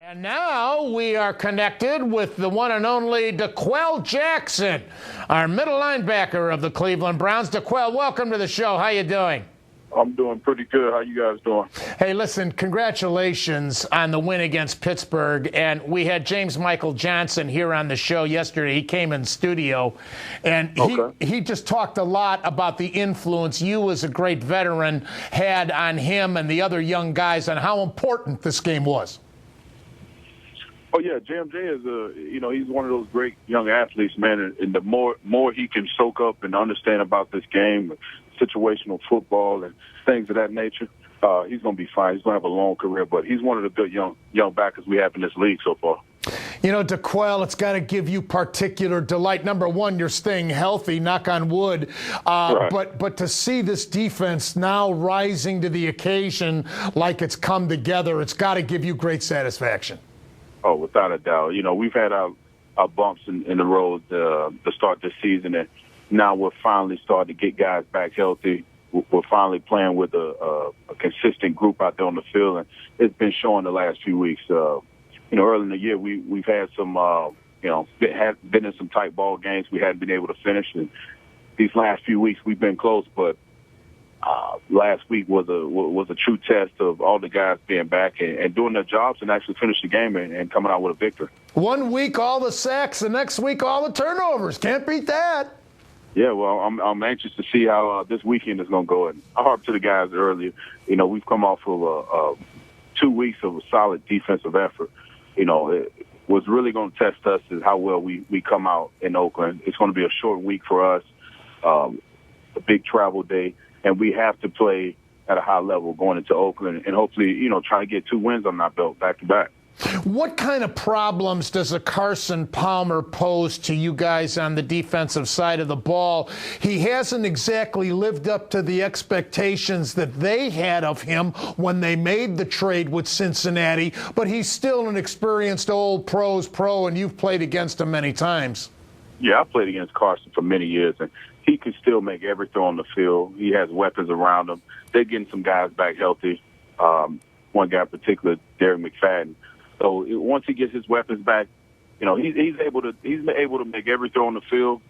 And now we are connected with the one and only DeQuell Jackson, our middle linebacker of the Cleveland Browns. DeQuell, welcome to the show. How you doing? I'm doing pretty good. How you guys doing? Hey, listen, congratulations on the win against Pittsburgh. And we had James Michael Johnson here on the show yesterday. He came in studio, and he just talked a lot about the influence you as a great veteran had on him and the other young guys and how important this game was. Oh, yeah, JMJ is he's one of those great young athletes, man, and the more he can soak up and understand about this game, situational football and things of that nature, he's going to be fine. He's going to have a long career, but he's one of the good young backers we have in this league so far. You know, DeQuell, it's got to give you particular delight. Number one, you're staying healthy, knock on wood. Right. But to see this defense now rising to the occasion like it's come together, it's got to give you great satisfaction. Oh, without a doubt. You know, we've had our bumps in the road to start this season, and now we're finally starting to get guys back healthy. We're finally playing with a consistent group out there on the field, and it's been showing the last few weeks. Early in the year, we've had some, been in some tight ball games we hadn't been able to finish, and these last few weeks we've been close, but last week was a true test of all the guys being back and doing their jobs and actually finish the game and coming out with a victory. 1 week all the sacks, the next week all the turnovers. Can't beat that. Yeah, well, I'm anxious to see how this weekend is going to go. And I harped to the guys earlier. You know, we've come off of 2 weeks of a solid defensive effort. You know, what's really going to test us is how well we come out in Oakland. It's going to be a short week for us, a big travel day. And we have to play at a high level going into Oakland and hopefully, try to get 2 wins on our belt back-to-back. What kind of problems does a Carson Palmer pose to you guys on the defensive side of the ball? He hasn't exactly lived up to the expectations that they had of him when they made the trade with Cincinnati, but he's still an experienced old pro, and you've played against him many times. Yeah, I played against Carson for many years, and he can still make every throw on the field. He has weapons around him. They're getting some guys back healthy. One guy in particular, Derek McFadden. So once he gets his weapons back, he's able to make every throw on the field.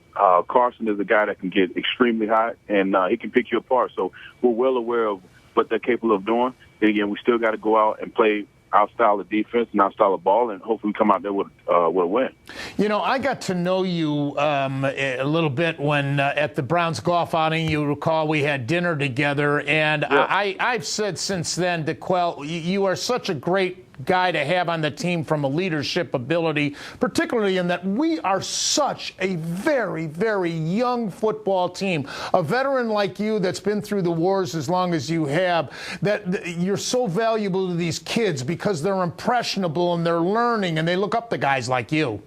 Carson is a guy that can get extremely hot, and he can pick you apart. So we're well aware of what they're capable of doing. And again, we still got to go out and play our style of defense and our style of ball, and hopefully we come out there with a win. You know, I got to know you a little bit when at the Browns golf outing, you recall we had dinner together, and yeah. I've said since then, DeQuell, you are such a great guy to have on the team from a leadership ability, particularly in that we are such a very, very young football team. A veteran like you that's been through the wars as long as you have, that you're so valuable to these kids because they're impressionable and they're learning and they look up to guys like you.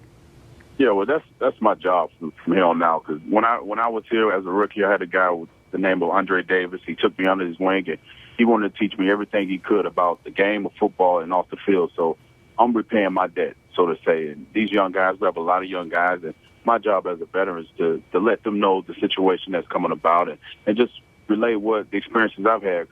Yeah, well, that's my job from here on out. Because when I was here as a rookie, I had a guy with the name of Andre Davis. He took me under his wing and he wanted to teach me everything he could about the game of football and off the field. So I'm repaying my debt, so to say. And these young guys, we have a lot of young guys, and my job as a veteran is to let them know the situation that's coming about and just relay what the experiences I've had.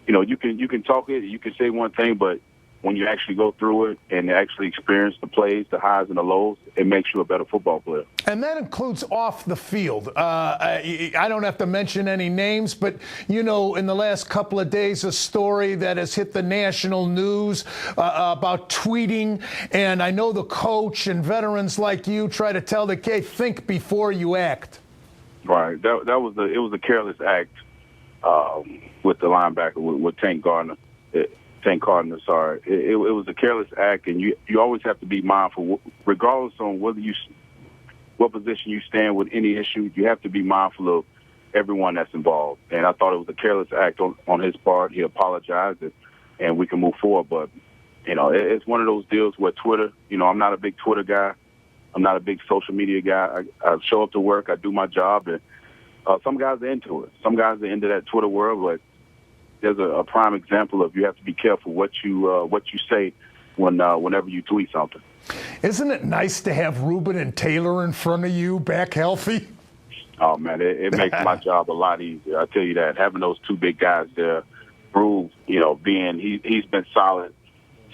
You can talk it, you can say one thing, but when you actually go through it and actually experience the plays, the highs and the lows, it makes you a better football player. And that includes off the field. I don't have to mention any names, but, in the last couple of days, a story that has hit the national news about tweeting. And I know the coach and veterans like you try to tell the kid, think before you act. Right. It was a careless act with the linebacker, with Tank Gardner. It was a careless act, and you always have to be mindful, regardless on what position you stand with any issue. You have to be mindful of everyone that's involved. And I thought it was a careless act on his part. He apologized, and we can move forward. But it's one of those deals where Twitter. I'm not a big Twitter guy. I'm not a big social media guy. I show up to work. I do my job, and some guys are into it. Some guys are into that Twitter world, but there's a prime example of you have to be careful what you say whenever you tweet something. Isn't it nice to have Ruben and Taylor in front of you, back healthy? Oh, man, it makes my job a lot easier. I tell you that. Having those two big guys there, Rube, he's been solid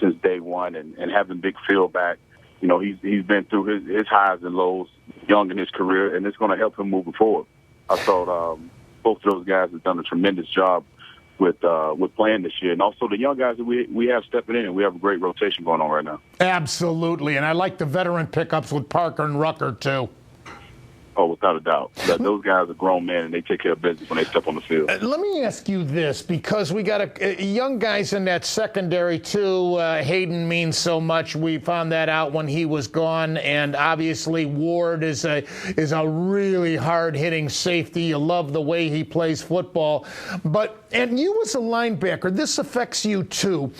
since day one, and having Big Phil back, you know, he's been through his highs and lows young in his career, and it's going to help him moving forward. I thought both of those guys have done a tremendous job with playing this year, and also the young guys that we have stepping in, and we have a great rotation going on right now. Absolutely, and I like the veteran pickups with Parker and Rucker too. Oh, without a doubt. Those guys are grown men, and they take care of business when they step on the field. Let me ask you this, because we got young guys in that secondary, too. Hayden means so much. We found that out when he was gone. And obviously, Ward is a really hard-hitting safety. You love the way he plays football. And you as a linebacker, this affects you, too.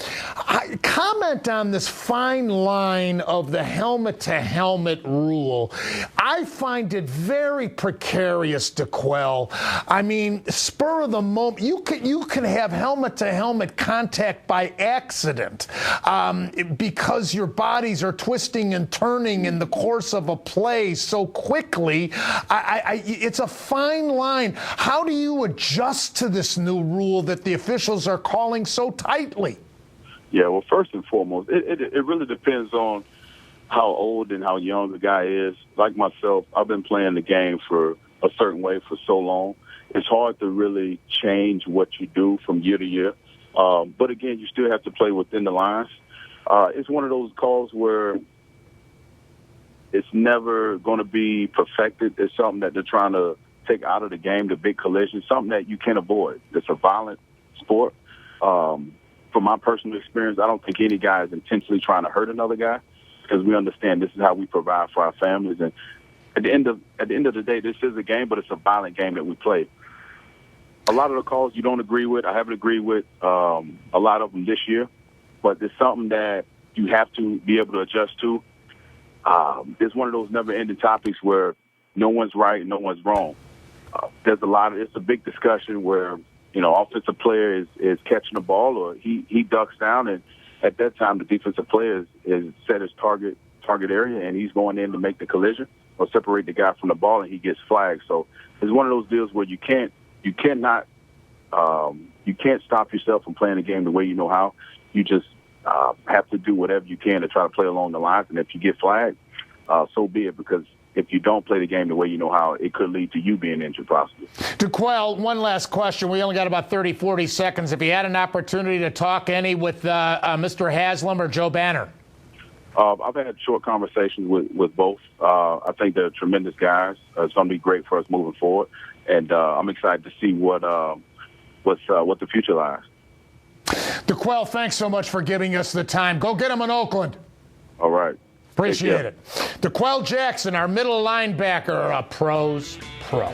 Comment on this fine line of the helmet-to-helmet rule. I find it very precarious, DeQuell. I mean, spur of the moment, you can have helmet-to-helmet contact by accident because your bodies are twisting and turning in the course of a play so quickly. It's a fine line. How do you adjust to this new rule that the officials are calling so tightly? Yeah, well, first and foremost, it really depends on how old and how young the guy is. Like myself, I've been playing the game for a certain way for so long. It's hard to really change what you do from year to year. But again, you still have to play within the lines. It's one of those calls where it's never going to be perfected. It's something that they're trying to take out of the game, the big collision, something that you can't avoid. It's a violent sport. From my personal experience, I don't think any guy is intentionally trying to hurt another guy, because we understand this is how we provide for our families. And at the end of the day, this is a game, but it's a violent game that we play. A lot of the calls you don't agree with. I haven't agreed with a lot of them this year, but it's something that you have to be able to adjust to. It's one of those never-ending topics where no one's right and no one's wrong. It's a big discussion where, you know, offensive player is catching the ball, or he ducks down, and at that time the defensive player is set his target area, and he's going in to make the collision or separate the guy from the ball, and he gets flagged. So it's one of those deals where you can't stop yourself from playing the game the way you know how. You just have to do whatever you can to try to play along the lines, and if you get flagged, so be it, because if you don't play the game the way you know how, it could lead to you being injured possibly. DeQuell, one last question. We only got about 30, 40 seconds. If you had an opportunity to talk any with Mr. Haslam or Joe Banner? I've had short conversations with both. I think they're tremendous guys. It's going to be great for us moving forward. And I'm excited to see what the future lies. DeQuell, thanks so much for giving us the time. Go get them in Oakland. All right. Appreciate it. DeQuell Jackson, our middle linebacker, a pro's pro.